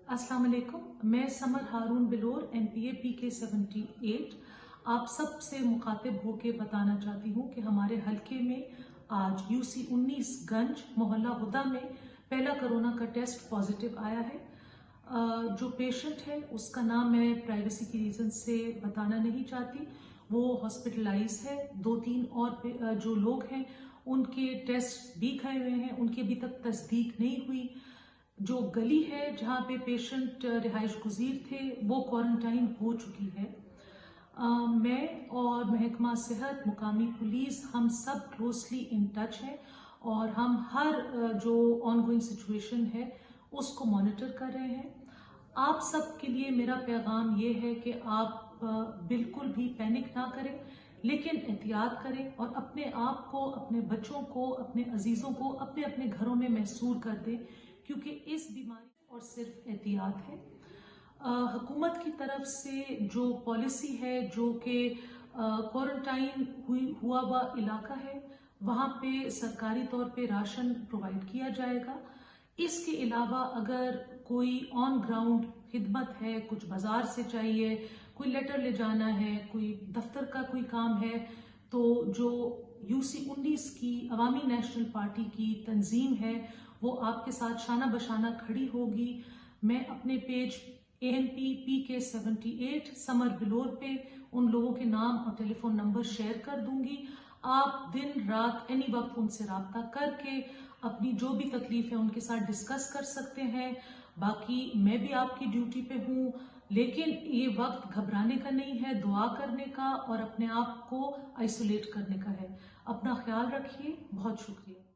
अस्सलाम वालेकुम। मैं समर हारून बिलोर NPA PK 78 आप सब से मुखातिब होके बताना चाहती हूँ कि हमारे हलके में आज UC 19 गंज मोहल्ला हुदा में पहला कोरोना का टेस्ट पॉजिटिव आया है। जो पेशेंट है उसका नाम मैं प्राइवेसी की रीज़न से बताना नहीं चाहती, वो हॉस्पिटलाइज है। 2-3 और जो लोग हैं उनके टेस्ट भी गए हुए हैं, उनकी अभी तक तस्दीक नहीं हुई। जो गली है जहाँ पे पेशेंट रिहाइश गुज़ीर थे वो क्वारंटाइन हो चुकी है। मैं और महकमा सेहत, मुकामी पुलिस, हम सब क्लोजली इन टच हैं और हम हर जो ऑनगोइंग सिचुएशन है उसको मॉनिटर कर रहे हैं। आप सब के लिए मेरा पैगाम ये है कि आप बिल्कुल भी पैनिक ना करें, लेकिन एहतियात करें और अपने आप को, अपने बच्चों को, अपने अजीज़ों को अपने अपने घरों में महसूर कर दें, क्योंकि इस बीमारी और सिर्फ एहतियात है। हुकूमत की तरफ से जो पॉलिसी है, जो कि क्वारंटाइन हुआ इलाका है, वहाँ पे सरकारी तौर पे राशन प्रोवाइड किया जाएगा। इसके अलावा अगर कोई ऑन ग्राउंड खिदमत है, कुछ बाजार से चाहिए, कोई लेटर ले जाना है, कोई दफ्तर का कोई काम है, तो जो UC 19 की अवामी नेशनल पार्टी की तंजीम है वो आपके साथ शाना बशाना खड़ी होगी। मैं अपने पेज ANP PK 78 समर बिलोर पे उन लोगों के नाम और टेलीफोन नंबर शेयर कर दूंगी। आप दिन रात एनी वक्त उनसे राब्ता करके अपनी जो भी तकलीफ है उनके साथ डिस्कस कर सकते हैं। बाकी मैं भी आपकी ड्यूटी पे हूँ, लेकिन ये वक्त घबराने का नहीं है, दुआ करने का और अपने आप को आइसोलेट करने का है। अपना ख्याल रखिए। बहुत शुक्रिया।